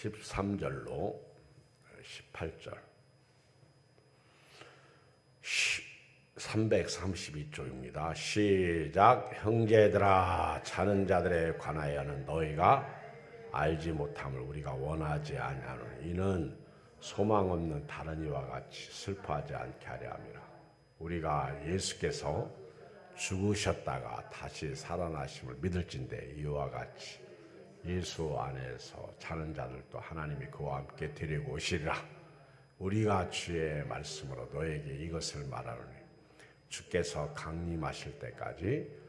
13절로 18절 332쪽입니다. 시작. 형제들아, 자는 자들에 관하여는 너희가 알지 못함을 우리가 원하지 아니하노니 이는 소망 없는 다른 이와 같이 슬퍼하지 않게 하려 함이라. 우리가 예수께서 죽으셨다가 다시 살아나심을 믿을진대 이와 같이 예수 안에서 자는 자들도 하나님이 그와 함께 데리고 오시리라. 우리가 주의 말씀으로 너에게 이것을 말하노니 주께서 강림하실 때까지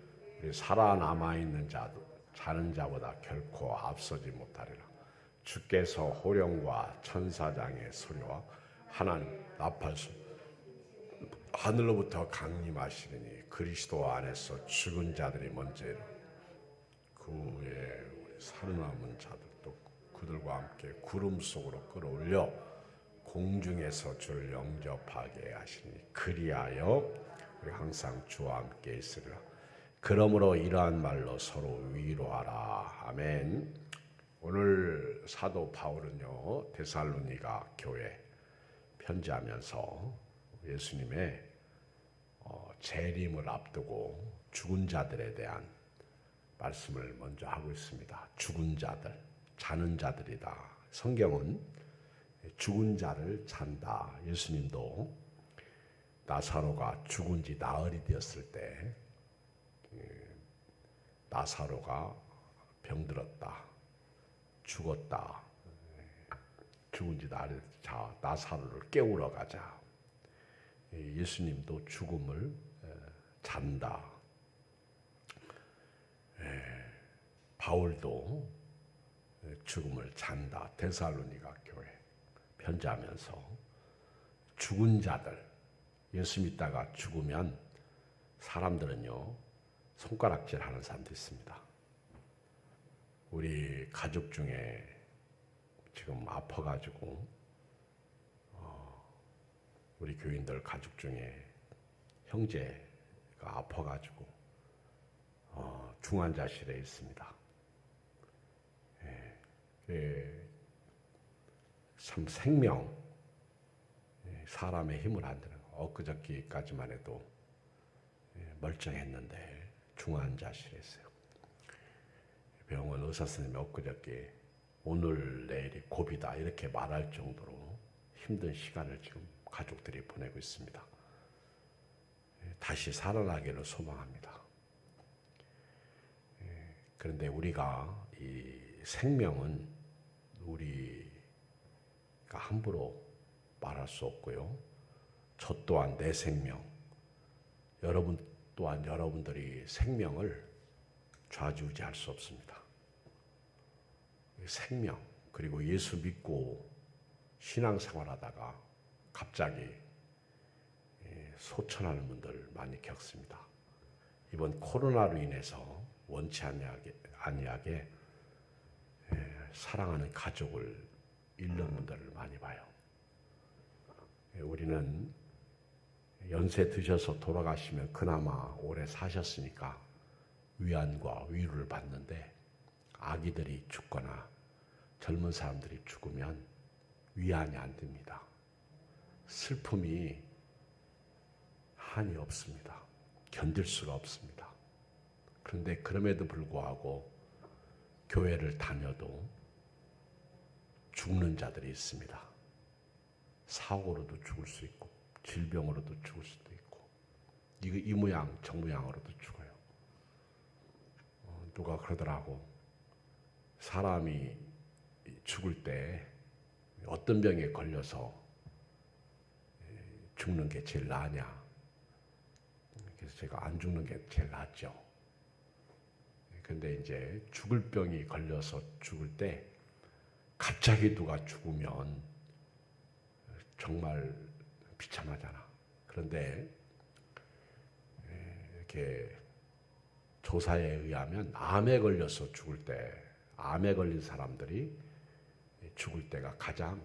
우리 살아남아 있는 자도 자는 자보다 결코 앞서지 못하리라. 주께서 호령과 천사장의 소리와 하나님 나팔소 하늘로부터 강림하시리니 그리스도 안에서 죽은 자들이 먼저 이르 그 후에 살아남은 자들도 그들과 함께 구름 속으로 끌어올려 공중에서 주를 영접하게 하시니 그리하여 우리 항상 주와 함께 있으리라. 그러므로 이러한 말로 서로 위로하라. 아멘. 오늘 사도 바울은요 데살로니가 교회 편지하면서 예수님의 재림을 앞두고 죽은 자들에 대한 말씀을 먼저 하고 있습니다. 죽은 자들, 자는 자들이다. 성경은 죽은 자를 잔다. 예수님도 나사로가 죽은 지 나흘이 되었을 때 나사로가 병들었다. 죽었다. 죽은 지 나흘이 자 나사로를 깨우러 가자. 예수님도 죽음을 잔다. 바울도 죽음을 잔다. 데살로니가 교회 편지하면서 죽은 자들, 예수 믿다가 죽으면 사람들은요 손가락질 하는 사람도 있습니다. 우리 가족 중에 지금 아파가지고 우리 교인들 가족 중에 형제가 아파가지고 중환자실에 있습니다. 참 생명, 사람의 힘을 안 드는 엊그저께까지만 해도 멀쩡했는데 중환자실에 있어요. 병원 의사 선생님이 엊그저께 오늘 내일이 고비다 이렇게 말할 정도로 힘든 시간을 지금 가족들이 보내고 있습니다. 다시 살아나기를 소망합니다. 그런데 우리가 이 생명은 우리가 함부로 말할 수 없고요. 저 또한 내 생명, 여러분 또한 여러분들이 생명을 좌지우지할 수 없습니다. 생명, 그리고 예수 믿고 신앙생활하다가 갑자기 소천하는 분들 많이 겪습니다. 이번 코로나로 인해서 원치 아니하게 사랑하는 가족을 잃는 분들을 많이 봐요. 우리는 연세 드셔서 돌아가시면 그나마 오래 사셨으니까 위안과 위로를 받는데 아기들이 죽거나 젊은 사람들이 죽으면 위안이 안 됩니다. 슬픔이 한이 없습니다. 견딜 수가 없습니다. 그런데 그럼에도 불구하고 교회를 다녀도 죽는 자들이 있습니다. 사고로도 죽을 수 있고 질병으로도 죽을 수도 있고 이 모양 저 모양으로도 죽어요. 누가 그러더라고. 사람이 죽을 때 어떤 병에 걸려서 죽는 게 제일 나으냐. 그래서 제가 안 죽는 게 제일 낫죠. 근데 이제 죽을 병이 걸려서 죽을 때 갑자기 누가 죽으면 정말 비참하잖아. 그런데 이렇게 조사에 의하면 암에 걸려서 죽을 때, 암에 걸린 사람들이 죽을 때가 가장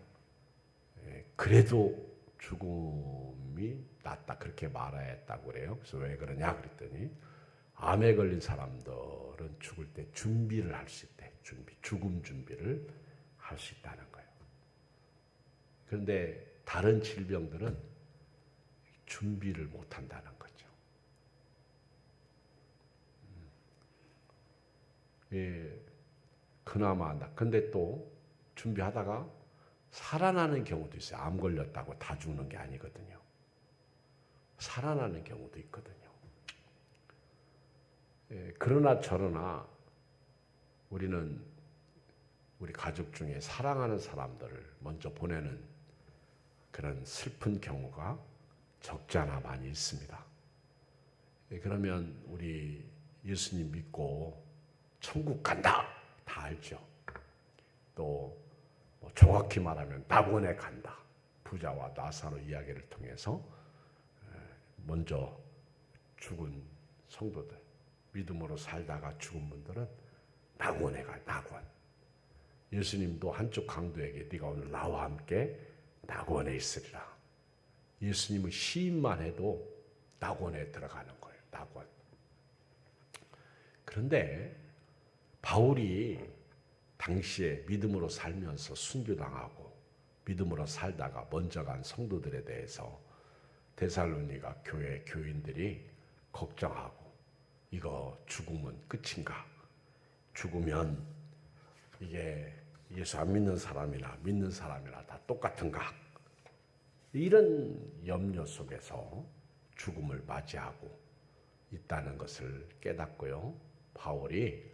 그래도 죽음이 낫다 그렇게 말해야 했다고 그래요. 그래서 왜 그러냐 그랬더니 암에 걸린 사람들은 죽을 때 준비를 할 수 있대. 죽음 준비를 할 수 있다는 거예요. 그런데 다른 질병들은 준비를 못 한다는 거죠. 예, 그나마 근데 또 준비하다가 살아나는 경우도 있어요. 암 걸렸다고 다 죽는 게 아니거든요. 살아나는 경우도 있거든요. 예, 그러나 저러나 우리는 우리 가족 중에 사랑하는 사람들을 먼저 보내는 그런 슬픈 경우가 적지 않아 많이 있습니다. 예, 그러면 우리 예수님 믿고 천국 간다 다 알죠. 또 정확히 말하면 낙원에 간다. 부자와 나사로 이야기를 통해서 먼저 죽은 성도들, 믿음으로 살다가 죽은 분들은 낙원에 가. 낙원. 예수님도 한쪽 강도에게 네가 오늘 나와 함께 낙원에 있으리라. 예수님은 시인만 해도 낙원에 들어가는 거예요. 낙원. 그런데 바울이 당시에 믿음으로 살면서 순교당하고 믿음으로 살다가 먼저 간 성도들에 대해서 데살로니가 교회 교인들이 걱정하고 이거 죽으면 끝인가? 죽으면 이게 예수 안 믿는 사람이나 믿는 사람이나 다 똑같은가? 이런 염려 속에서 죽음을 맞이하고 있다는 것을 깨닫고요. 바울이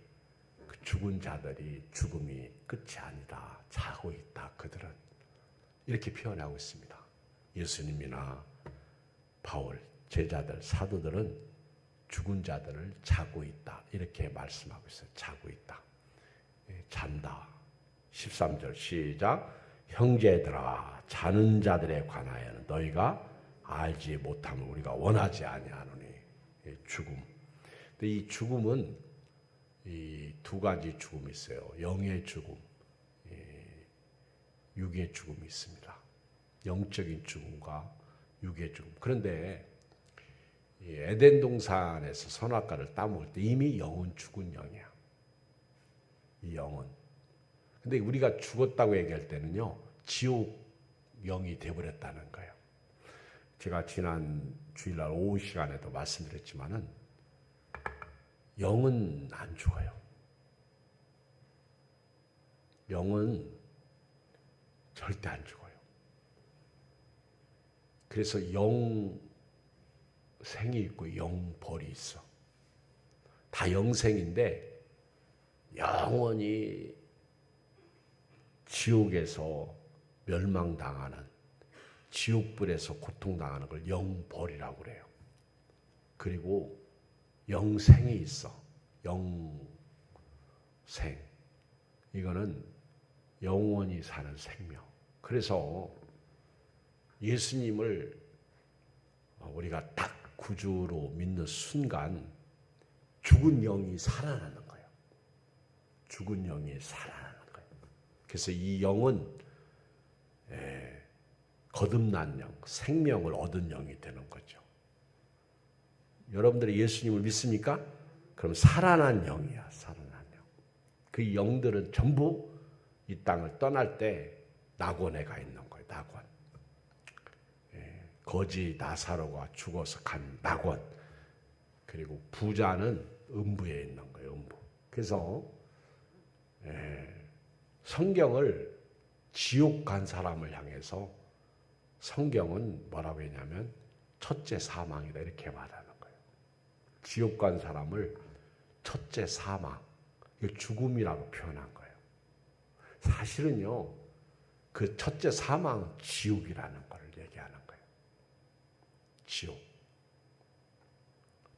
그 죽은 자들이 죽음이 끝이 아니다. 자고 있다. 그들은 이렇게 표현하고 있습니다. 예수님이나 바울, 제자들, 사도들은 죽은 자들을 자고 있다. 이렇게 말씀하고 있어요. 자고 있다. 잔다. 13절 시작. 형제들아 자는 자들에 관하여는 너희가 알지 못함을 우리가 원하지 아니하노니. 죽음. 근데 이 죽음은 이 두 가지 죽음이 있어요. 영의 죽음, 육의 죽음이 있습니다. 영적인 죽음과 육의 죽음. 그런데 에덴 동산에서 선악과를 따먹을 때 이미 영은 죽은 영이야. 이 영은. 근데 우리가 죽었다고 얘기할 때는요, 지옥 영이 되어버렸다는 거예요. 제가 지난 주일날 오후 시간에도 말씀드렸지만은 영은 안 죽어요. 영은 절대 안 죽어요. 그래서 영생이 있고 영벌이 있어. 다 영생인데 영원히 지옥에서 멸망당하는, 지옥불에서 고통당하는 걸 영벌이라고 그래요. 그리고 영생이 있어. 영생. 이거는 영원히 사는 생명. 그래서 예수님을 우리가 딱 구주로 믿는 순간 죽은 영이 살아나는 거예요. 죽은 영이 살아나는 거예요. 그래서 이 영은 거듭난 영, 생명을 얻은 영이 되는 거죠. 여러분들이 예수님을 믿습니까? 그럼 살아난 영이야. 살아난 영. 그 영들은 전부 이 땅을 떠날 때 낙원에 가 있는 거예요. 낙원. 거지 나사로가 죽어서 간 낙원. 그리고 부자는 음부에 있는 거예요. 음부. 그래서 성경을 지옥 간 사람을 향해서 성경은 뭐라고 했냐면 첫째 사망이다 이렇게 말하는 거예요. 지옥 간 사람을 첫째 사망, 죽음이라고 표현한 거예요. 사실은요, 그 첫째 사망은 지옥이라는 걸 얘기하는 거예요. 지옥.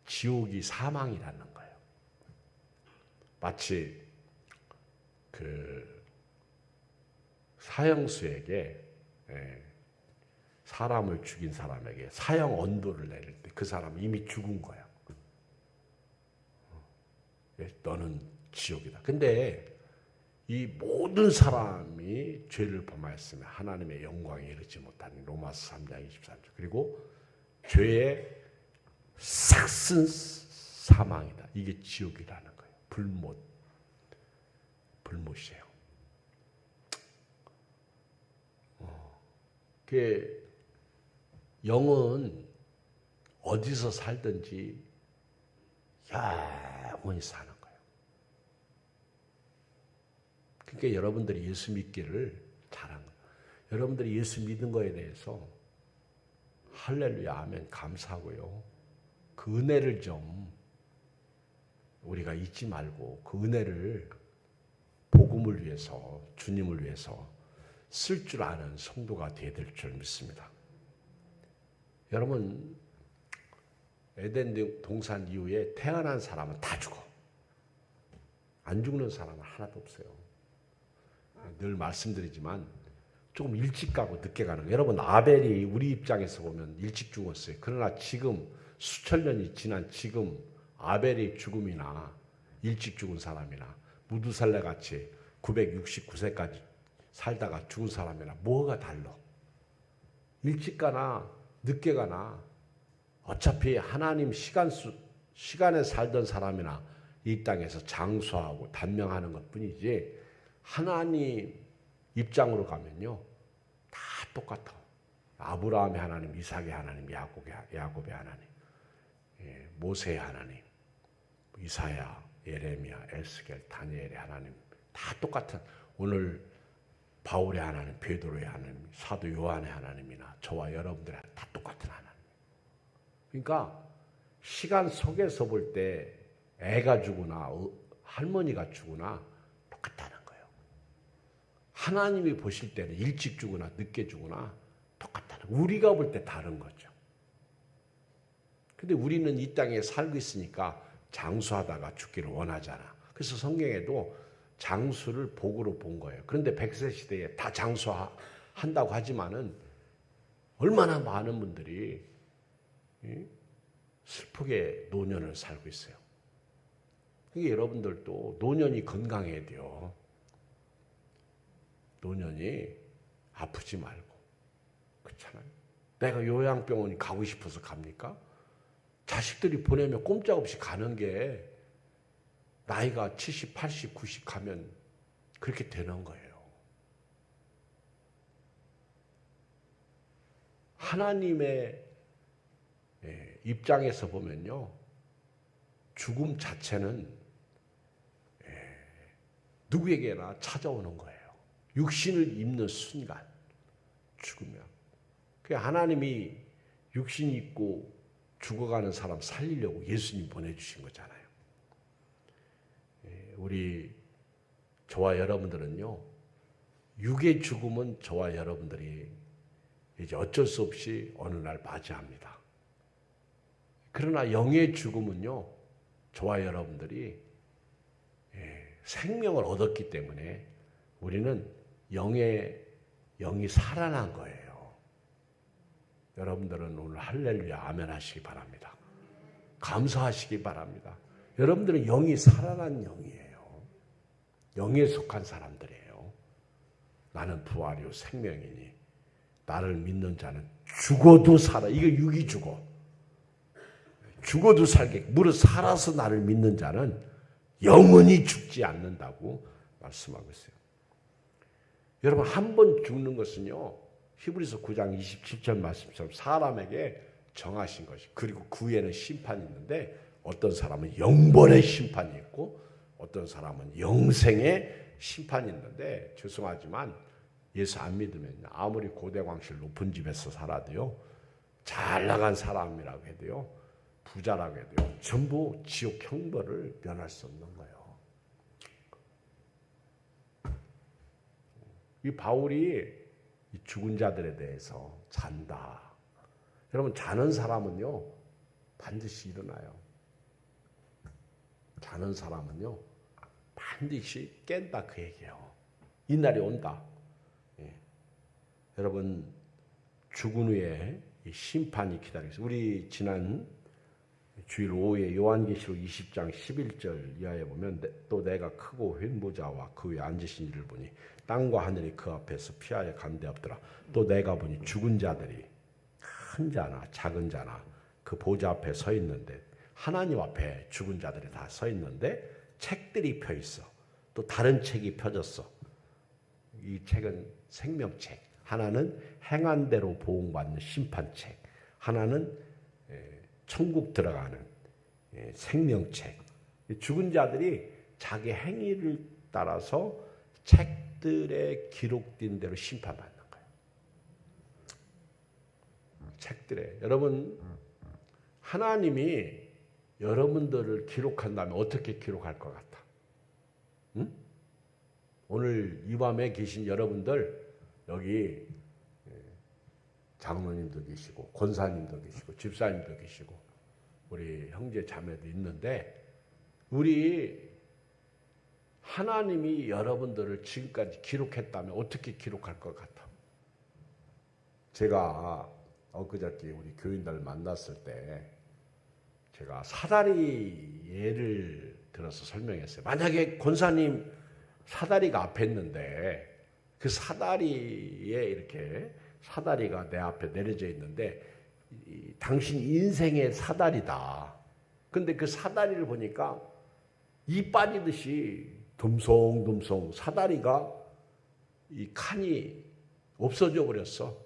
지옥이 사망이라는 거예요. 마치 그 사형수에게 사람을 죽인 사람에게 사형 언도를 내릴 때 그 사람은 이미 죽은 거야. 너는 지옥이다. 근데 이 모든 사람이 죄를 범하였으면 하나님의 영광에 이르지 못하니 로마서 3장 23절. 그리고 죄의 삭슨 사망이다. 이게 지옥이라는 거예요. 불못이에요. 그 영은 어디서 살든지 영원히 사는 거예요. 그러니까 여러분들이 예수 믿기를 잘한 거예요. 여러분들이 예수 믿는 거에 대해서 할렐루야 아멘 감사하고요. 그 은혜를 좀 우리가 잊지 말고 그 은혜를 복음을 위해서 주님을 위해서 쓸 줄 아는 성도가 되어야 될 줄 믿습니다. 여러분 에덴 동산 이후에 태어난 사람은 다 죽어. 안 죽는 사람은 하나도 없어요. 늘 말씀드리지만 조금 일찍 가고 늦게 가는 거예요. 여러분 아벨이 우리 입장에서 보면 일찍 죽었어요. 그러나 지금 수천 년이 지난 지금 아벨의 죽음이나 일찍 죽은 사람이나 무두살레 같이 969세까지 살다가 죽은 사람이나 뭐가 달라? 일찍 가나 늦게 가나 어차피 하나님 시간에 살던 사람이나 이 땅에서 장수하고 단명하는 것뿐이지 하나님 입장으로 가면요 다 똑같아. 아브라함의 하나님, 이삭의 하나님, 야곱의 하나님, 모세의 하나님, 이사야, 예레미야, 에스겔, 다니엘의 하나님 다 똑같은 오늘 바울의 하나님, 베드로의 하나님, 사도 요한의 하나님이나 저와 여러분들의 다 똑같은 하나님. 그러니까 시간 속에서 볼 때 애가 죽으나 할머니가 죽으나 똑같다는 거예요. 하나님이 보실 때는 일찍 죽으나 늦게 죽으나 똑같다는 거예요. 우리가 볼 때 다른 거죠. 근데 우리는 이 땅에 살고 있으니까 장수하다가 죽기를 원하잖아. 그래서 성경에도 장수를 복으로 본 거예요. 그런데 100세 시대에 다 장수한다고 하지만은 얼마나 많은 분들이 슬프게 노년을 살고 있어요. 그러니까 여러분들도 노년이 건강해야 돼요. 노년이 아프지 말고. 그렇잖아요. 내가 요양병원 가고 싶어서 갑니까? 자식들이 보내면 꼼짝없이 가는 게 나이가 70, 80, 90 가면 그렇게 되는 거예요. 하나님의 입장에서 보면요. 죽음 자체는 누구에게나 찾아오는 거예요. 육신을 입는 순간 죽으면. 하나님이 육신 입고 죽어가는 사람 살리려고 예수님 보내주신 거잖아요. 우리 저와 여러분들은요. 육의 죽음은 저와 여러분들이 이제 어쩔 수 없이 어느 날 맞이합니다. 그러나 영의 죽음은요. 저와 여러분들이 생명을 얻었기 때문에 우리는 영이 살아난 거예요. 여러분들은 오늘 할렐루야 아멘 하시기 바랍니다. 감사하시기 바랍니다. 여러분들은 영이 살아난 영이에요. 영에 속한 사람들이에요. 나는 부활이요 생명이니 나를 믿는 자는 죽어도 살아. 이거 육이 죽어. 죽어도 살게. 무릇 살아서 나를 믿는 자는 영원히 죽지 않는다고 말씀하고 있어요. 여러분 한 번 죽는 것은요. 히브리서 9장 27절 말씀처럼 사람에게 정하신 것이 그리고 그 후에는 심판이 있는데 어떤 사람은 영벌의 심판이 있고 어떤 사람은 영생의 심판이 있는데 죄송하지만 예수 안 믿으면 아무리 고대광실 높은 집에서 살아도요. 잘 나간 사람이라고 해도요. 부자라고 해도요. 전부 지옥 형벌을 면할 수 없는 거예요. 이 바울이 이 죽은 자들에 대해서 잔다. 여러분 자는 사람은요. 반드시 일어나요. 자는 사람은요. 반드시 깬다 그 얘기예요. 이 날이 온다. 여러분 죽은 후에 심판이 기다리고 있어요. 우리 지난 주일 오후에 요한계시록 20장 11절 이하에 보면 또 내가 크고 횡보자와 그 위에 앉으신 이를 보니 땅과 하늘이 그 앞에서 피하여 간데 없더라. 또 내가 보니 죽은 자들이 큰 자나 작은 자나 그 보좌 앞에 서 있는데 하나님 앞에 죽은 자들이 다 서 있는데 책들이 펴 있어. 또 다른 책이 펴졌어. 이 책은 생명책. 하나는 행한 대로 보응받는 심판책, 하나는 천국 들어가는 생명책. 죽은 자들이 자기 행위를 따라서 책들에 기록된 대로 심판받는 거예요. 책들에. 여러분, 하나님이 여러분들을 기록한다면 어떻게 기록할 것 같아? 응? 오늘 이 밤에 계신 여러분들, 여기 장로님도 계시고 권사님도 계시고 집사님도 계시고 우리 형제 자매도 있는데, 우리 하나님이 여러분들을 지금까지 기록했다면 어떻게 기록할 것 같아? 제가 엊그저께 우리 교인들 만났을 때 제가 사다리 예를 들어서 설명했어요. 만약에 권사님 사다리가 앞에 있는데 그 사다리에 이렇게 사다리가 내 앞에 내려져 있는데 당신 인생의 사다리다. 근데 그 사다리를 보니까 이 빠지듯이 듬성듬성 사다리가 이 칸이 없어져 버렸어.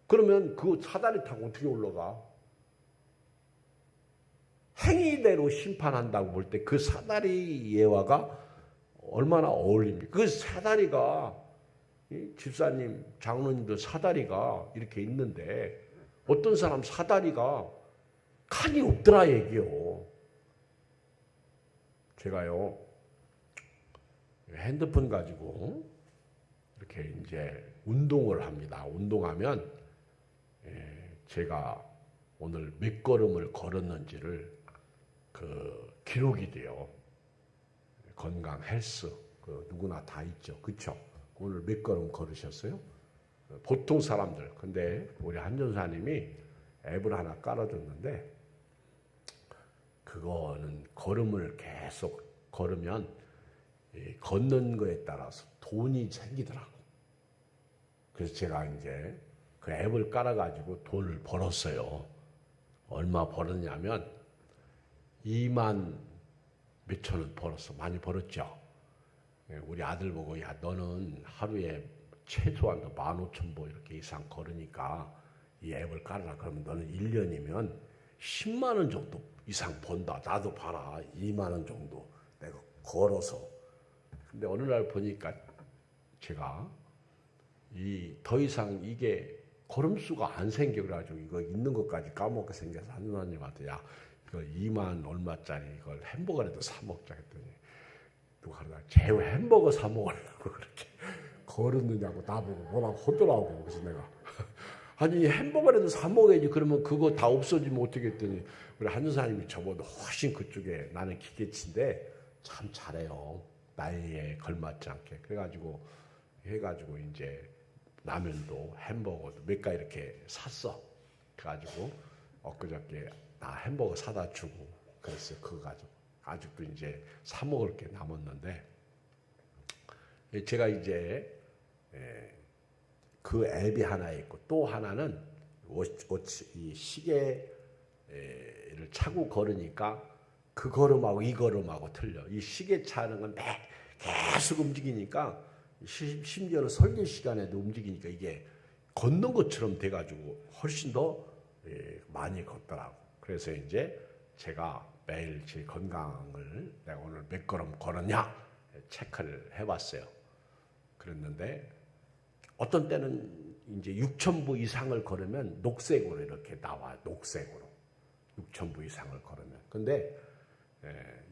그러면 그 사다리 타고 어떻게 올라가? 행위대로 심판한다고 볼 때 그 사다리 예화가 얼마나 어울립니까? 그 사다리가 집사님, 장로님들 사다리가 이렇게 있는데 어떤 사람 사다리가 칸이 없더라 얘기요. 제가요 핸드폰 가지고 이렇게 이제 운동을 합니다. 운동하면 제가 오늘 몇 걸음을 걸었는지를 그 기록이 돼요. 건강 헬스 그 누구나 다 있죠, 그렇죠? 오늘 몇 걸음 걸으셨어요? 보통 사람들. 근데 우리 한 전사님이 앱을 하나 깔아줬는데 그거는 걸음을 계속 걸으면 걷는 거에 따라서 돈이 생기더라고. 그래서 제가 이제 그 앱을 깔아가지고 돈을 벌었어요. 얼마 벌었냐면 2만 몇천 원 벌었어. 많이 벌었죠. 우리 아들 보고 야 너는 하루에 최소한 15,000보 이렇게 이상 걸으니까 이 앱을 깔아라. 그러면 너는 1년이면 10만 원 정도 이상 번다. 나도 봐라. 2만 원 정도 내가 걸어서. 근데 어느 날 보니까 제가 더 이상 이게 걸음수가 안 생겨 그래가지고 이거 있는 것까지 까먹게 생겨서 한누나님한테 야 이거 2만 얼마짜리 이걸 햄버거라도 사 먹자 했더니 누가 그러다 쟤 햄버거 사 먹으려고 그렇게 걸었느냐고 나보고 뭐라고 하더라고. 그래서 내가 아니 햄버거라도 사 먹어야지. 그러면 그거 다 없어지면 어떻게 했더니 우리 한누사님이 저보다 훨씬 그쪽에 나는 기계치인데 참 잘해요. 나이에 걸맞지 않게. 그래가지고 해가지고 이제 라면도 햄버거도 몇 가지 이렇게 샀어. 그래가지고 엊그저께 나 햄버거 사다 주고 그랬어요. 그거 가지고 아직도 이제 사 먹을 게 남았는데 제가 이제 그 앱이 하나 있고 또 하나는 이 시계를 차고 걸으니까 그 걸음하고 이 걸음하고 틀려. 이 시계 차는 건 계속 움직이니까 심지어는 설교 시간에도 움직이니까 이게 걷는 것처럼 돼가지고 훨씬 더 많이 걷더라고. 그래서 이제 제가 매일 제 건강을 내가 오늘 몇 걸음 걸었냐 체크를 해봤어요. 그랬는데 어떤 때는 이제 6,000보 이상을 걸으면 녹색으로 이렇게 나와. 녹색으로 6,000보 이상을 걸으면. 근데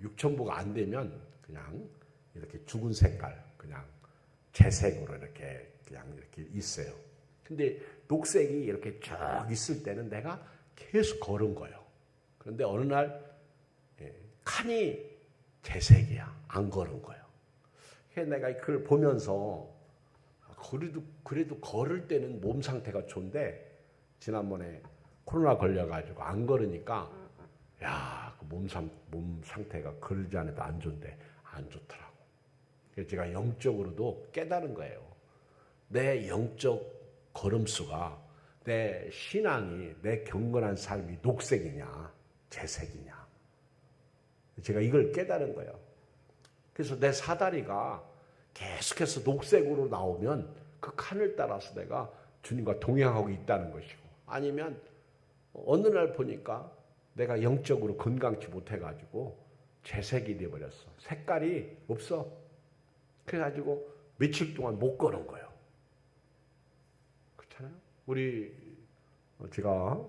6,000보가 안 되면 그냥 이렇게 죽은 색깔 그냥 재색으로 이렇게 그냥 이렇게 있어요. 근데 녹색이 이렇게 쭉 있을 때는 내가 계속 걸은 거예요. 그런데 어느 날 칸이 재색이야. 안 걸은 거예요. 그래서 내가 그걸 보면서 그래도 걸을 때는 몸 상태가 좋은데 지난번에 코로나 걸려가지고 안 걸으니까 야, 그 몸 상태가 걸지 않아도 안 좋은데 안 좋더라고. 그래서 제가 영적으로도 깨달은 거예요. 내 영적 걸음수가 내 신앙이 내 경건한 삶이 녹색이냐 재색이냐. 제가 이걸 깨달은 거예요. 그래서 내 사다리가 계속해서 녹색으로 나오면 그 칸을 따라서 내가 주님과 동행하고 있다는 것이고, 아니면 어느 날 보니까 내가 영적으로 건강치 못해가지고 재색이 돼버렸어. 색깔이 없어. 그래가지고 며칠 동안 못 걸은 거예요. 그렇잖아요. 제가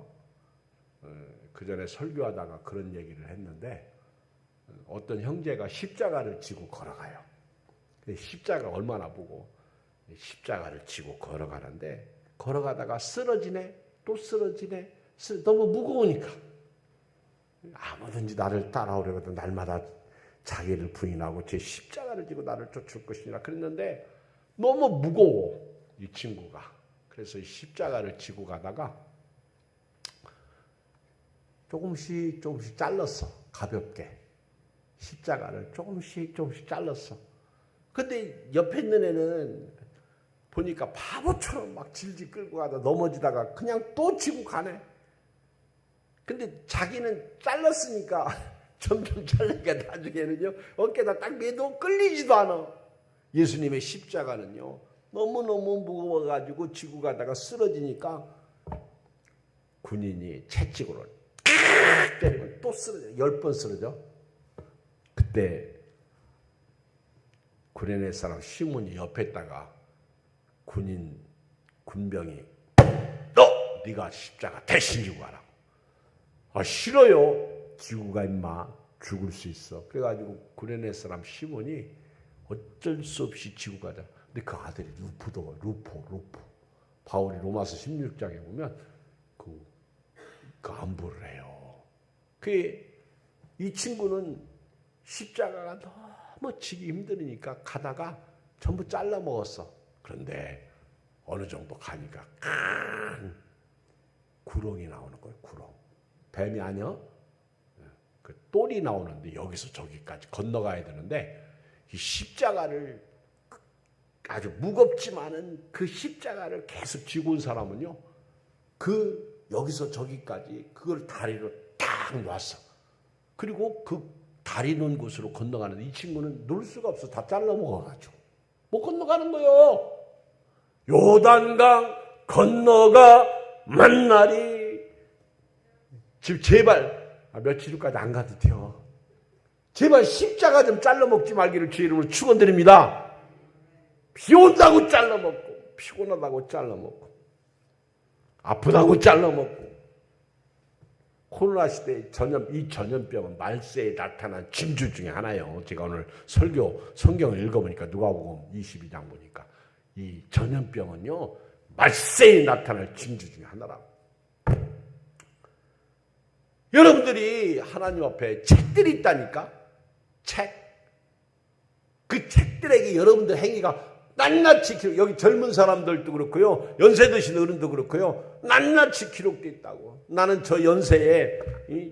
그 전에 설교하다가 그런 얘기를 했는데, 어떤 형제가 십자가를 지고 걸어가요. 십자가 얼마나 보고 십자가를 지고 걸어가는데, 걸어가다가 쓰러지네, 또 쓰러지네. 너무 무거우니까 아무든지 나를 따라오려거든 날마다 자기를 부인하고 제 십자가를 지고 나를 쫓을 것이니라 그랬는데, 너무 무거워 이 친구가. 그래서 이 십자가를 지고 가다가 조금씩 잘랐어. 가볍게 십자가를 조금씩 잘랐어. 근데 옆에 있는 애는 보니까 바보처럼 막 질질 끌고 가다 넘어지다가 그냥 또 지고 가네. 근데 자기는 잘랐으니까 점점 잘리니까 나중에는요, 어깨다 딱 매도 끌리지도 않아. 예수님의 십자가는요, 너무너무 무거워가지고 지고 가다가 쓰러지니까 군인이 채찍으로 때리면 또 쓰러져. 10번 쓰러져. 그때 구레네 사람 시몬이 옆에 있다가 군병이 네가 십자가 대신 지고 가라고. 아, 싫어요. 지고 가 임마. 죽을 수 있어. 그래가지고 구레네 사람 시몬이 어쩔 수 없이 지고 가자. 근데 그 아들이 루포. 바울이 로마서 16장에 보면 그 안부를 해요. 이 친구는 십자가가 너무 지기 힘들으니까 가다가 전부 잘라 먹었어. 그런데 어느 정도 가니까 큰 구렁이 나오는 거예요. 구렁. 뱀이 아니야? 그 똘이 나오는데 여기서 저기까지 건너가야 되는데, 이 십자가를 아주 무겁지만은 그 십자가를 계속 쥐고 온 사람은요, 여기서 저기까지 그걸 다리로 딱 놨어. 그리고 그 다리 놓은 곳으로 건너가는데 이 친구는 놓을 수가 없어. 다 잘라 먹어가지고 못 건너가는 거예요. 요단강 건너가 만날이. 지금 제발 며칠 후까지 안 가도 돼요. 제발 십자가 좀 잘라 먹지 말기를 주의 이름으로 축원드립니다. 비 온다고 잘라 먹고, 피곤하다고 잘라 먹고, 아프다고 잘라 먹고. 코로나 시대에 이 전염병은 말세에 나타난 징조 중에 하나예요. 제가 오늘 성경을 읽어보니까 누가복음 22장 보니까 이 전염병은요, 말세에 나타날 징조 중에 하나라고. 여러분들이 하나님 앞에 책들이 있다니까. 책. 그 책들에게 여러분들 행위가 낱낱이 여기 젊은 사람들도 그렇고요, 연세 드신 어른도 그렇고요, 낱낱이 기록되어 있다고. 나는 저 연세에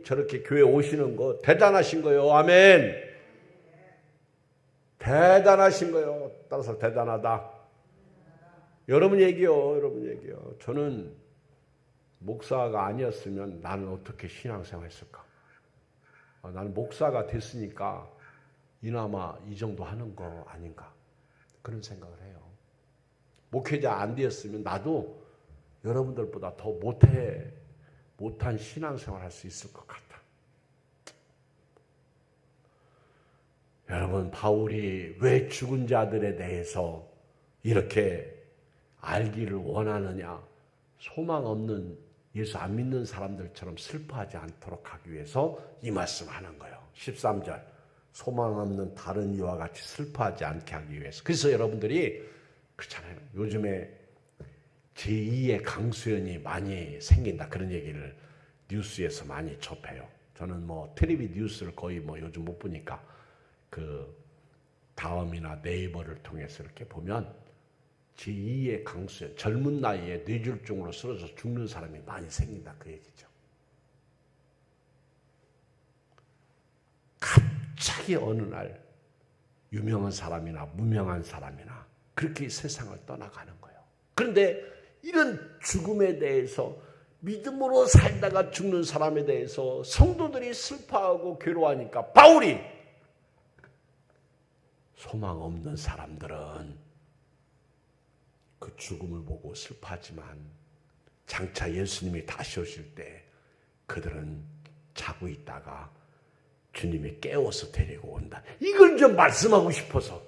저렇게 교회 오시는 거 대단하신 거예요. 아멘. 대단하신 거예요. 따라서 대단하다. 여러분 얘기요. 저는 목사가 아니었으면 나는 어떻게 신앙생활 했을까? 나는 목사가 됐으니까 이나마 이 정도 하는 거 아닌가, 그런 생각을 해요. 목회자 안 되었으면 나도 여러분들보다 더 못한 신앙생활 할 수 있을 것 같아. 여러분, 바울이 왜 죽은 자들에 대해서 이렇게 알기를 원하느냐? 소망 없는, 예수 안 믿는 사람들처럼 슬퍼하지 않도록 하기 위해서 이 말씀 하는 거예요. 13절. 소망 없는 다른 이와 같이 슬퍼하지 않게 하기 위해서. 그래서 여러분들이 그렇잖아요. 요즘에 제2의 강수연이 많이 생긴다, 그런 얘기를 뉴스에서 많이 접해요. 저는 텔레비 뉴스를 거의 요즘 못 보니까 그 다음이나 네이버를 통해서 이렇게 보면 제2의 강수연, 젊은 나이에 뇌졸중으로 쓰러져 죽는 사람이 많이 생긴다, 그 얘기죠. 갑자기 어느 날 유명한 사람이나 무명한 사람이나 그렇게 세상을 떠나가는 거예요. 그런데 이런 죽음에 대해서, 믿음으로 살다가 죽는 사람에 대해서 성도들이 슬퍼하고 괴로워하니까 바울이 소망 없는 사람들은 그 죽음을 보고 슬퍼하지만 장차 예수님이 다시 오실 때 그들은 자고 있다가 주님이 깨워서 데리고 온다. 이걸 좀 말씀하고 싶어서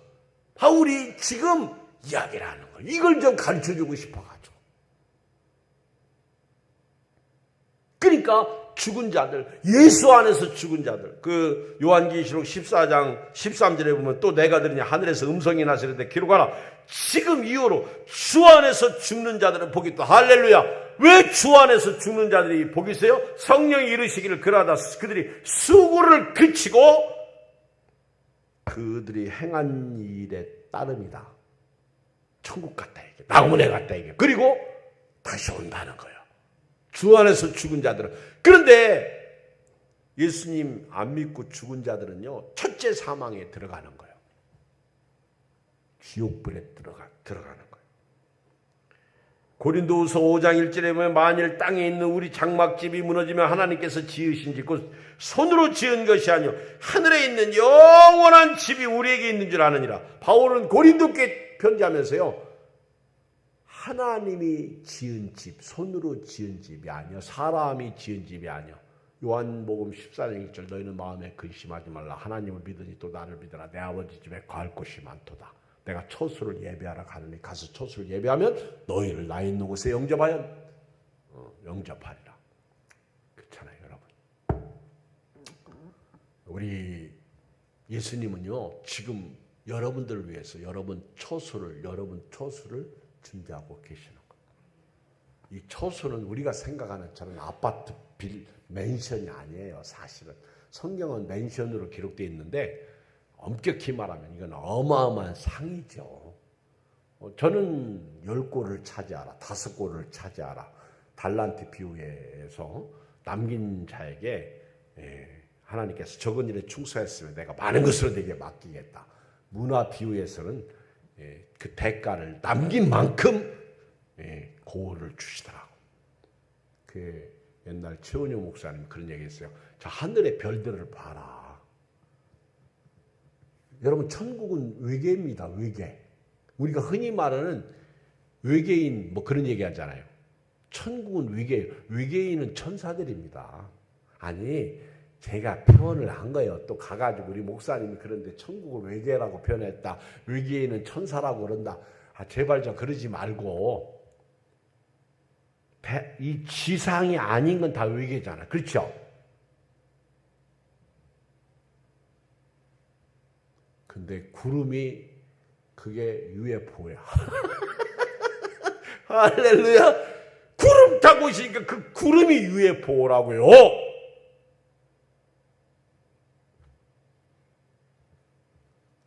바울이 지금 이야기를 하는 거예요. 이걸 좀 가르쳐주고 싶어가지고. 그러니까 죽은 자들, 예수 안에서 죽은 자들, 그 요한계시록 14장 13절에 보면 또 내가 들으니 하늘에서 음성이 나서는데 기록하라. 지금 이후로 주 안에서 죽는 자들은 복이 있다. 할렐루야. 왜 주 안에서 죽는 자들이 복이 있어요? 성령이 이르시기를 그러다 그들이 수고를 그치고 그들이 행한 일에 따름이다. 천국 갔다 얘기해. 낙원에 갔다 얘기해. 그리고 다시 온다는 거예요. 주 안에서 죽은 자들은. 그런데 예수님 안 믿고 죽은 자들은요, 첫째 사망에 들어가는 거예요. 지옥불에 들어가는 거예요. 고린도후서 5장 1절에 보면 만일 땅에 있는 우리 장막집이 무너지면 하나님께서 지으신 집, 곧 손으로 지은 것이 아니요 하늘에 있는 영원한 집이 우리에게 있는 줄 아느니라. 바울은 고린도께 편지하면서요, 하나님이 지은 집, 손으로 지은 집이 아니요 사람이 지은 집이 아니요. 요한복음 14장 1절 너희는 마음에 근심하지 말라. 하나님을 믿으니 또 나를 믿으라. 내 아버지 집에 거할 곳이 많도다. 내가 처소를 예배하러 가느니 가서 처소를 예배하면 너희를 나 있는 곳에 영접하리라. 그렇잖아요, 여러분. 우리 예수님은요, 지금 여러분들을 위해서 여러분 처소를 준비하고 계시는 거예요. 이 처소는 우리가 생각하는 저런 아파트 맨션이 아니에요. 사실은 성경은 맨션으로 기록되어 있는데 엄격히 말하면 이건 어마어마한 상이죠. 저는 10골을 차지하라, 5골을 차지하라. 달란트 비유에서 남긴 자에게 하나님께서 적은 일에 충성했으면 내가 많은 것으로 내게 맡기겠다. 문화 비유에서는 그 대가를 남긴 만큼 고을을 주시더라고. 그 옛날 최은영 목사님 그런 얘기했어요. 저 하늘의 별들을 봐라. 여러분, 천국은 외계입니다. 외계. 우리가 흔히 말하는 외계인 뭐 그런 얘기 하잖아요. 천국은 외계. 외계인은 천사들입니다. 아니, 제가 표현을 한 거예요. 또 가가지고 우리 목사님이 그런데 천국을 외계라고 표현했다. 외계인은 천사라고 그런다. 제발 좀 그러지 말고. 이 지상이 아닌 건 다 외계잖아. 그렇죠? 근데 구름이 그게 UFO야. 할렐루야. 구름 타고 있으니까 그 구름이 UFO라고요.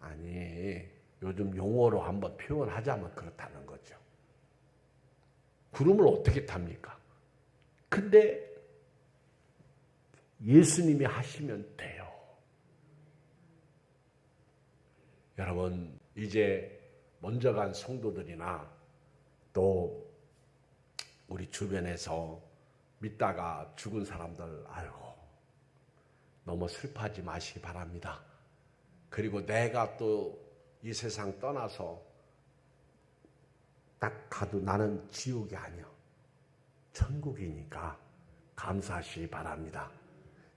아니, 요즘 용어로 한번 표현하자면 그렇다는 거죠. 구름을 어떻게 탑니까? 근데 예수님이 하시면 돼요. 여러분, 이제 먼저 간 성도들이나 또 우리 주변에서 믿다가 죽은 사람들, 아이고, 너무 슬퍼하지 마시기 바랍니다. 그리고 내가 또 이 세상 떠나서 딱 가도 나는 지옥이 아니야. 천국이니까 감사하시기 바랍니다.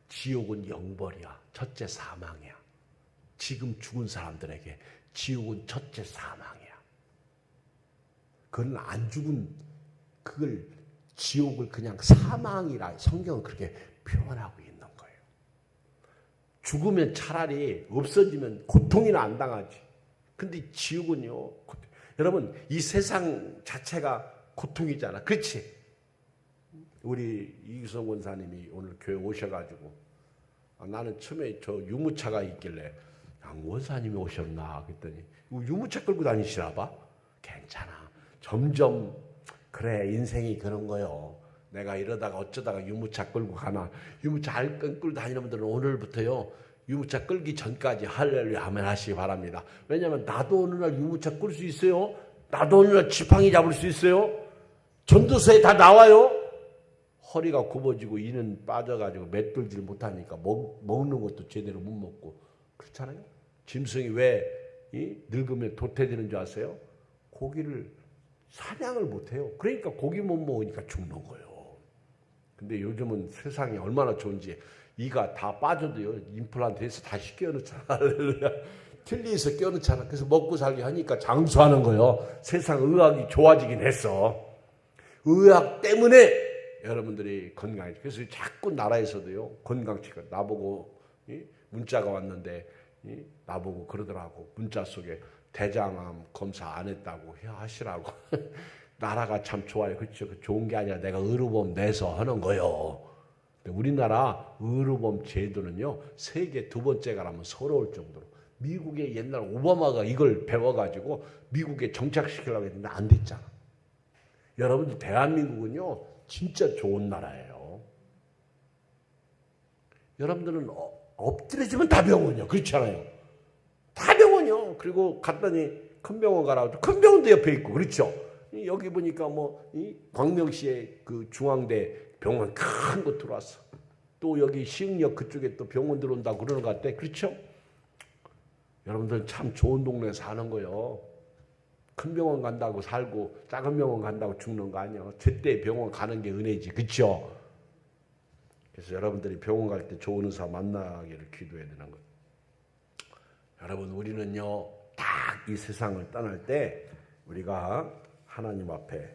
지옥은 영벌이야. 첫째 사망이야. 지금 죽은 사람들에게 지옥은 첫째 사망이야. 그건 안 죽은, 그걸 지옥을 그냥 사망이라 성경은 그렇게 표현하고 있는 거예요. 죽으면 차라리 없어지면 고통이나 안 당하지. 근데 지옥은요, 여러분, 이 세상 자체가 고통이잖아. 그렇지? 우리 이규성 권사님이 오늘 교회 오셔가지고, 나는 처음에 저 유모차가 있길래 양 원사님이 오셨나 그랬더니 유모차 끌고 다니시나 봐. 괜찮아. 점점 그래, 인생이 그런 거요. 내가 이러다가 어쩌다가 유모차 끌고 가나. 유모차 끌고 다니는 분들은 오늘부터요, 유모차 끌기 전까지 할렐루야 아멘 하시기 바랍니다. 왜냐하면 나도 어느 날 유모차 끌 수 있어요. 나도 어느 날 지팡이 잡을 수 있어요. 전도서에 다 나와요. 허리가 굽어지고 이는 빠져가지고 맷돌질 못하니까 먹는 것도 제대로 못 먹고 그렇잖아요. 짐승이 왜 늙으면 도태되는 줄 아세요? 고기를 사냥을 못해요. 그러니까 고기 못 먹으니까 죽는 거예요. 근데 요즘은 세상이 얼마나 좋은지 이가 다 빠져도요, 임플란트에서 다시 끼워넣잖아. 할렐루야. 틀니에서 끼워넣잖아. 그래서 먹고 살기 하니까 장수하는 거예요. 세상 의학이 좋아지긴 했어. 의학 때문에 여러분들이 건강해. 그래서 자꾸 나라에서도요, 건강치과 나보고 문자가 왔는데 나보고 그러더라고. 문자 속에 대장암 검사 안 했다고 하시라고. 나라가 참 좋아요. 그렇죠? 좋은 게 아니라 내가 의료보험 내서 하는 거예요. 우리나라 의료보험 제도는요, 세계 두 번째가라면 서러울 정도로. 미국의 옛날 오바마가 이걸 배워가지고 미국에 정착시키려고 했는데 안 됐잖아. 여러분들 대한민국은요, 진짜 좋은 나라예요. 여러분들은 엎드려지면 다 병원이요. 그렇잖아요. 다 병원이요. 그리고 갔더니 큰 병원 가라고. 큰 병원도 옆에 있고. 그렇죠. 여기 보니까 광명시의 그 중앙대 병원 큰 거 들어왔어. 또 여기 시흥역 그쪽에 또 병원 들어온다고 그러는 것 같아. 그렇죠? 여러분들 참 좋은 동네에 사는 거요. 큰 병원 간다고 살고 작은 병원 간다고 죽는 거 아니야. 제때 병원 가는 게 은혜지. 그렇죠? 그래서 여러분들이 병원 갈 때 좋은 의사 만나기를 기도해야 되는 거예요. 여러분, 우리는요, 딱 이 세상을 떠날 때 우리가 하나님 앞에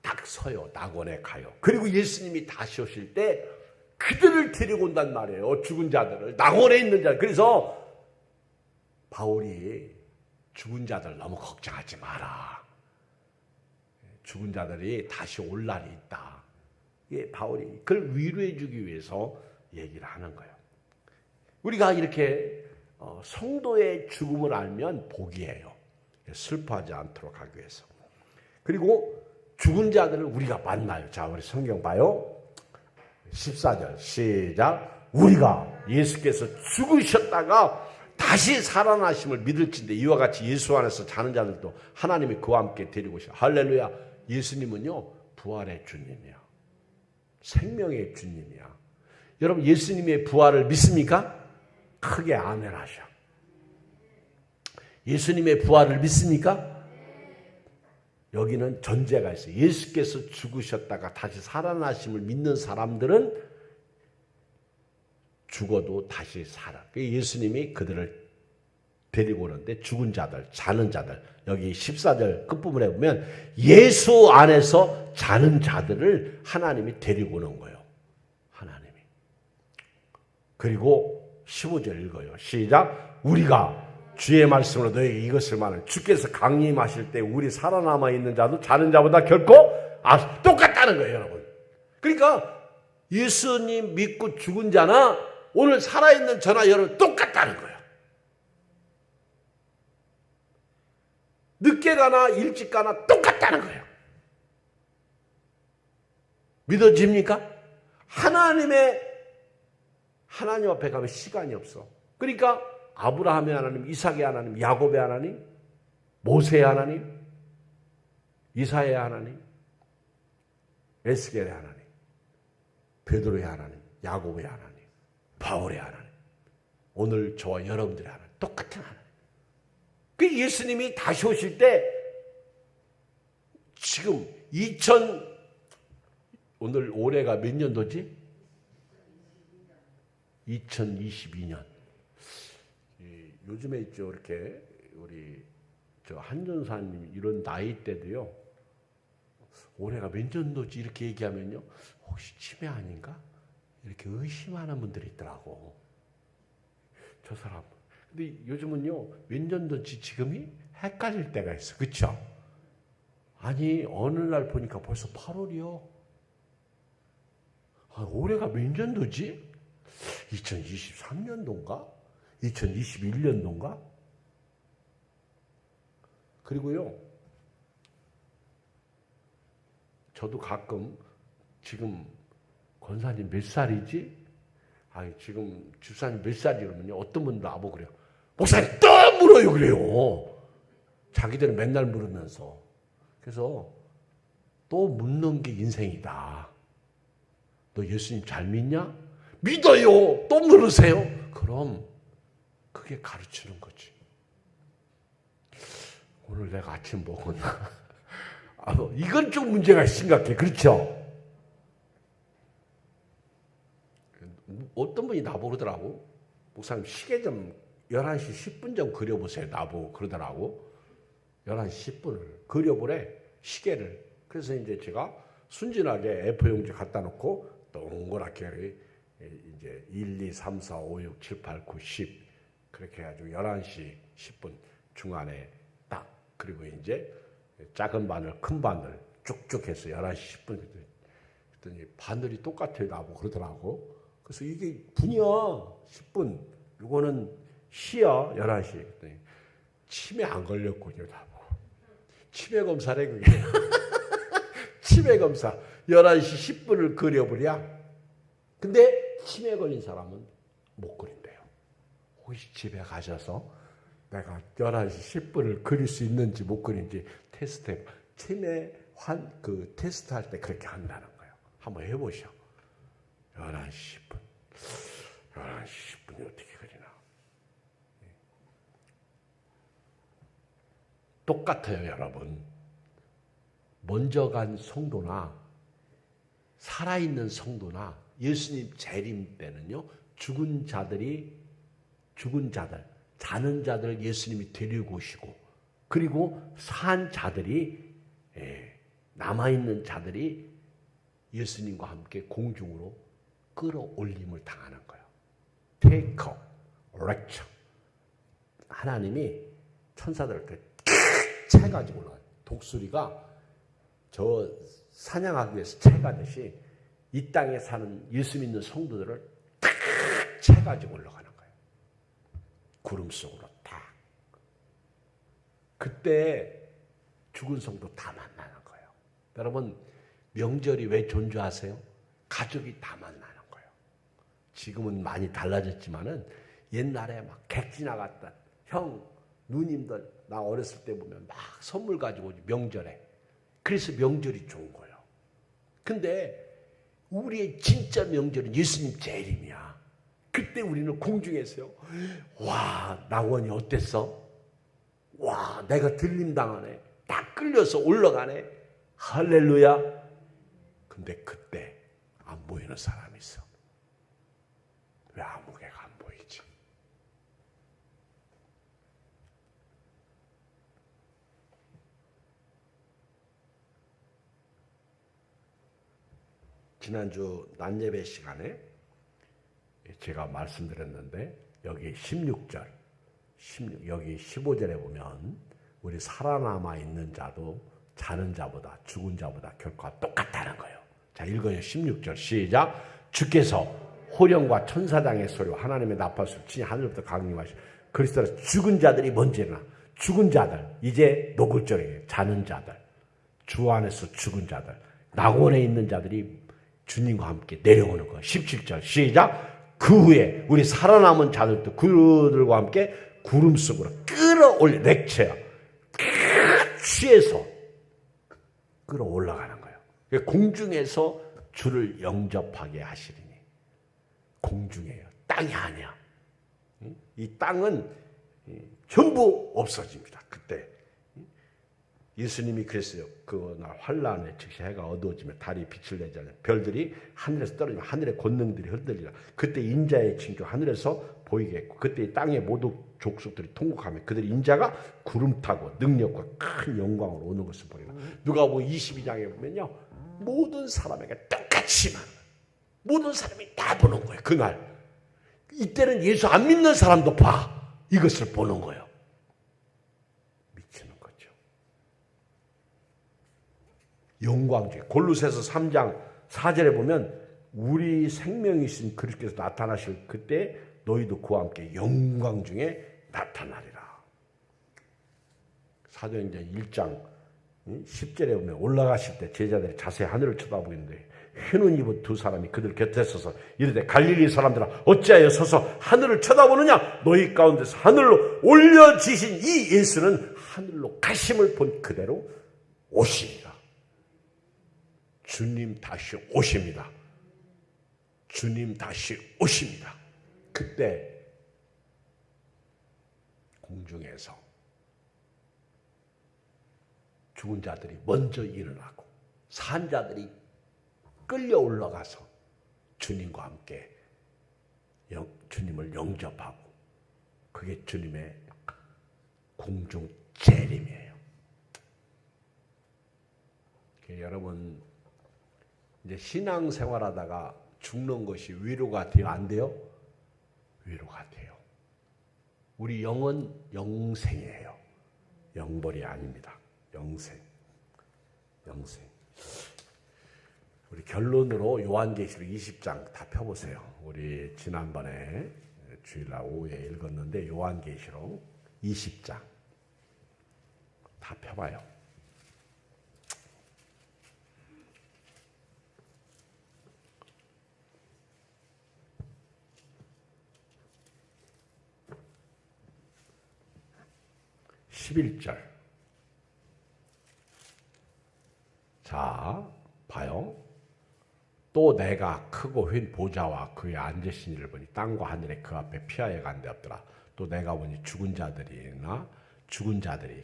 딱 서요. 낙원에 가요. 그리고 예수님이 다시 오실 때 그들을 데리고 온단 말이에요. 죽은 자들을. 낙원에 있는 자들. 그래서 바울이 죽은 자들 너무 걱정하지 마라. 죽은 자들이 다시 올 날이 있다. 예, 바울이 그걸 위로해 주기 위해서 얘기를 하는 거예요. 우리가 이렇게 성도의 죽음을 알면 복이에요. 슬퍼하지 않도록 하기 위해서. 그리고 죽은 자들을 우리가 만나요. 자, 우리 성경 봐요. 14절 시작. 우리가 예수께서 죽으셨다가 다시 살아나심을 믿을진데 이와 같이 예수 안에서 자는 자들도 하나님이 그와 함께 데리고 오셔. 할렐루야. 예수님은요, 부활의 주님이야. 생명의 주님이야. 여러분, 예수님의 부활을 믿습니까? 크게 아멘 하셔. 예수님의 부활을 믿습니까? 여기는 전제가 있어요. 예수께서 죽으셨다가 다시 살아나심을 믿는 사람들은 죽어도 다시 살아. 예수님이 그들을 데리고 오는데 죽은 자들, 자는 자들, 여기 14절 끝부분에 보면 예수 안에서 자는 자들을 하나님이 데리고 오는 거예요. 하나님이. 그리고 15절 읽어요. 시작. 우리가 주의 말씀으로 너에게 이것을 말하는 주께서 강림하실 때 우리 살아남아 있는 자도 자는 자보다 결코 똑같다는 거예요, 여러분. 그러니까 예수님 믿고 죽은 자나 오늘 살아있는 저나 여러분 똑같다는 거예요. 늦게 가나 일찍 가나 똑같다는 거예요. 믿어집니까? 하나님 앞에 가면 시간이 없어. 그러니까 아브라함의 하나님, 이삭의 하나님, 야곱의 하나님, 모세의 하나님, 이사야의 하나님, 에스겔의 하나님, 베드로의 하나님, 야곱의 하나님, 바울의 하나님, 오늘 저와 여러분들의 하나님, 똑같은 하나님. 그 예수님이 다시 오실 때 지금 오늘 올해가 몇 년도지? 2022년. 요즘에 있죠, 이렇게 우리 한전사님 이런 나이 때도요, 올해가 몇 년도지 이렇게 얘기하면요, 혹시 치매 아닌가? 이렇게 의심하는 분들이 있더라고. 저 사람. 근데 요즘은요, 몇 년도지 지금이 헷갈릴 때가 있어. 그쵸? 아니, 어느 날 보니까 벌써 8월이요. 올해가 몇 년도지? 2023년도인가? 2021년도인가? 그리고요, 저도 가끔 지금 권사님 몇 살이지? 지금 집사님 몇 살이 그러면요, 어떤 분들 나보고 그래요. 목사님 또 물어요, 그래요. 자기들은 맨날 물으면서. 그래서 또 묻는 게 인생이다. 너 예수님 잘 믿냐? 믿어요. 또 물으세요. 그럼 그게 가르치는 거지. 오늘 내가 아침 먹었나? 이건 좀 문제가 심각해. 그렇죠? 어떤 분이 나보고 그러더라고. 목사님 시계 좀 11시 10분 좀 그려보세요. 나보고 그러더라고. 11시 10분을 그려보래. 시계를. 그래서 이제 제가 순진하게 A4용지 갖다 놓고 동그랗게 이제 1, 2, 3, 4, 5, 6, 7, 8, 9, 10 그렇게 해가지고 11시 10분 중간에 딱 그리고 이제 작은 바늘 큰 바늘 쭉쭉 해서 11시 10분 그랬더니 바늘이 똑같아요. 나보고 그러더라고. 그래서 이게 분이야 10분 이거는 시야 11시 그랬더니 치매 안 걸렸군요. 나보고 치매 검사래 그게. 치매 검사 11시 10분을 그려버려. 근데 치매 걸린 사람은 못 그린대요. 혹시 집에 가셔서 내가 11시 10분을 그릴 수 있는지 못 그린지 테스트해. 치매 테스트 할 때 그렇게 한다는 거예요. 한번 해보셔. 11시 10분. 11시 10분이 어떻게 그리나. 똑같아요, 여러분. 먼저 간 성도나 살아있는 성도나 예수님 재림 때는요. 죽은 자들, 자는 자들을 예수님이 데리고 오시고 그리고 산 자들이 남아있는 자들이 예수님과 함께 공중으로 끌어올림을 당하는 거예요. Take up, rapture. 하나님이 천사들을 채가지고 올라가요. 독수리가 저 사냥하기 위해서 채가듯이 이 땅에 사는 예수 믿는 성도들을 탁 채가지고 올라가는 거예요. 구름 속으로 탁. 그때 죽은 성도 다 만나는 거예요. 여러분 명절이 왜 존재하세요? 가족이 다 만나는 거예요. 지금은 많이 달라졌지만은 옛날에 막 객 지나갔다. 형, 누님들 나 어렸을 때 보면 막 선물 가지고 오지 명절에. 그래서 명절이 좋은 거예요. 근데 우리의 진짜 명절은 예수님 재림이야. 그때 우리는 공중에서요. 와, 낙원이 어땠어? 와, 내가 들림당하네. 딱 끌려서 올라가네. 할렐루야. 근데 그때 안 보이는 사람이 있어. 왜 아무개가 안 보이지? 지난주 낮예배 시간에 제가 말씀드렸는데 여기 16절, 여기 15절에 보면 우리 살아남아 있는 자도 자는 자보다 죽은 자보다 결과가 똑같다는 거예요. 자, 읽어요. 16절 시작. 주께서 호령과 천사장의 소리와 하나님의 나팔소리 친히 하늘부터 강림하시고 그리스도로 죽은 자들이 먼저 일어나. 죽은 자들 이제 노골절이에요. 자는 자들, 주 안에서 죽은 자들, 낙원에 있는 자들이 주님과 함께 내려오는 거예요. 17절 시작. 그 후에 우리 살아남은 자들도 그들과 함께 구름 속으로 끌어올려 렉체야. 취해서 끌어올라가는 거예요. 공중에서 주를 영접하게 하시리니. 공중이에요. 땅이 아니야. 이 땅은 전부 없어집니다. 그때 예수님이 그랬어요. 그날 환란에 즉시 해가 어두워지면 달이 빛을 내잖아요. 별들이 하늘에서 떨어지면 하늘의 권능들이 흔들리라. 그때 인자의 징조 하늘에서 보이게 했고 그때 땅의 모든 족속들이 통곡하며 그들이 인자가 구름 타고 능력과 큰 영광으로 오는 것을 보리라. 누가복음 22장에 보면요. 모든 사람에게 똑같이 모든 사람이 다 보는 거예요. 그날. 이때는 예수 안 믿는 사람도 봐. 이것을 보는 거예요. 미치는 거죠. 영광주의. 골로새서 3장 4절에 보면 우리 생명이신 그리스도께서 나타나실 그때 너희도 그와 함께 영광 중에 나타나리라. 사도행전 1장 10절에 보면 올라가실 때 제자들이 자세히 하늘을 쳐다보는데 흰옷 입은 두 사람이 그들 곁에 서서 이르되 갈릴리 사람들아 어찌하여 서서 하늘을 쳐다보느냐. 너희 가운데서 하늘로 올려지신 이 예수는 하늘로 가심을 본 그대로 오시리라. 주님 다시 오십니다. 주님 다시 오십니다. 그때 공중에서 죽은 자들이 먼저 일어나고 산 자들이 끌려 올라가서 주님과 함께 주님을 영접하고 그게 주님의 공중 재림이에요. 여러분 이제 신앙생활하다가 죽는 것이 위로가 돼요? 안 돼요? 위로가 돼요. 우리 영은 영생이에요. 영벌이 아닙니다. 영생. 우리 결론으로 요한계시록 20장 다 펴보세요. 우리 지난번에 주일날 오후에 읽었는데 요한계시록 20장 다 펴봐요. (11절) 자, 봐요. 또 내가 크고 휜 보좌와 그에 앉으신 이를 보니 땅과 하늘에 그 앞에 피하여 간 데 없더라. 또 내가 보니 죽은 자들이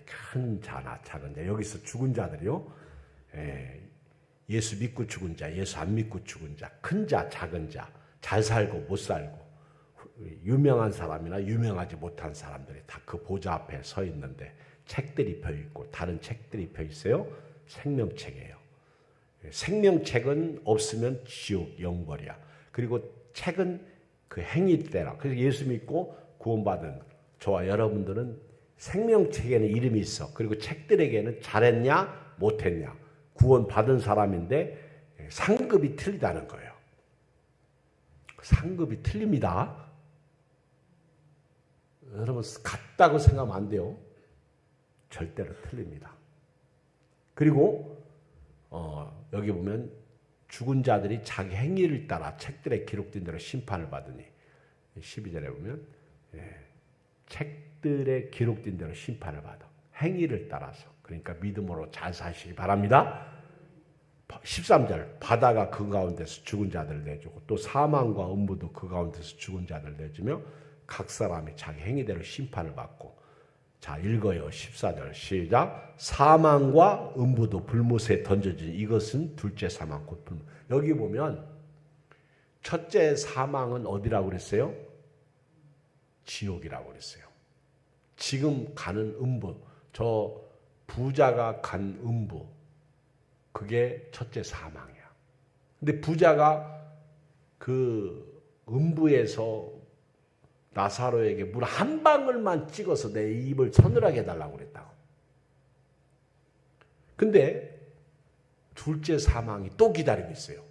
큰 자나 작은 자, 여기서 죽은 자들이요, 예수 믿고 죽은 자, 예수 안 믿고 죽은 자, 큰 자, 작은 자, 잘 살고 못 살고, 유명한 사람이나 유명하지 못한 사람들이 다 그 보좌 앞에 서 있는데 책들이 펴 있고 다른 책들이 펴 있어요. 생명책이에요. 생명책은 없으면 지옥 영벌이야. 그리고 책은 그 행위대라. 그래서 예수 믿고 구원받은 저와 여러분들은 생명책에는 이름이 있어. 그리고 책들에게는 잘했냐 못했냐 구원받은 사람인데 상급이 틀리다는 거예요. 상급이 틀립니다. 여러분 같다고 생각하면 안 돼요. 절대로 틀립니다. 그리고 여기 보면 죽은 자들이 자기 행위를 따라 책들에 기록된 대로 심판을 받으니 12절에 보면 책들에 기록된 대로 심판을 받아. 행위를 따라서. 그러니까 믿음으로 잘 사시기 바랍니다. 13절 바다가 그 가운데서 죽은 자들을 내주고 또 사망과 음부도 그 가운데서 죽은 자들을 내주며 각 사람이 자기 행위대로 심판을 받고. 자, 읽어요. 14절 시작. 사망과 음부도 불못에 던져진 이것은 둘째 사망 곧 불못. 여기 보면 첫째 사망은 어디라고 그랬어요? 지옥이라고 그랬어요. 지금 가는 음부, 저 부자가 간 음부, 그게 첫째 사망이야. 근데 부자가 그 음부에서 나사로에게 물 한 방울만 찍어서 내 입을 서늘하게 해달라고 그랬다고. 근데 둘째 사망이 또 기다리고 있어요.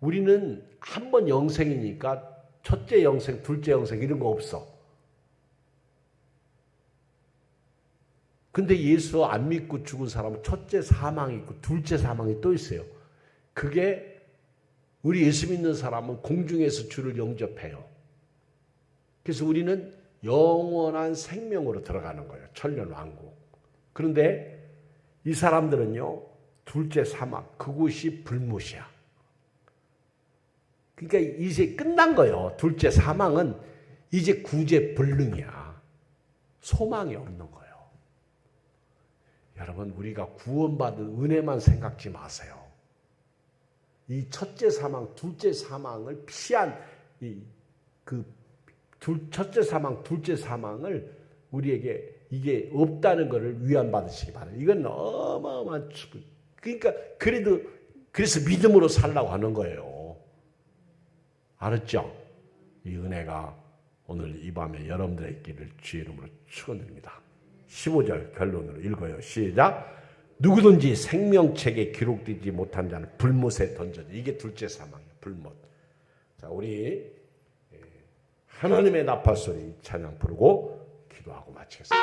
우리는 한 번 영생이니까 첫째 영생, 둘째 영생 이런 거 없어. 근데 예수 안 믿고 죽은 사람은 첫째 사망이 있고 둘째 사망이 또 있어요. 그게 우리 예수 믿는 사람은 공중에서 주를 영접해요. 그래서 우리는 영원한 생명으로 들어가는 거예요. 천년왕국. 그런데 이 사람들은요. 둘째 사망, 그곳이 불못이야. 그러니까 이제 끝난 거예요. 둘째 사망은 이제 구제 불능이야. 소망이 없는 거예요. 여러분 우리가 구원받은 은혜만 생각지 마세요. 이 첫째 사망, 둘째 사망을 피한 첫째 사망, 둘째 사망을 우리에게 이게 없다는 것을 위안받으시기 바랍니다. 이건 어마어마한 축복. 그러니까 그래서 믿음으로 살라고 하는 거예요. 알았죠? 이 은혜가 오늘 이 밤에 여러분들의 있기를 주의 이름으로 축원드립니다. 15절 결론으로 읽어요. 시작. 누구든지 생명책에 기록되지 못한 자는 불못에 던져져. 이게 둘째 사망이에요. 불못. 자, 우리 하나님의 나팔소리 찬양 부르고 기도하고 마치겠습니다.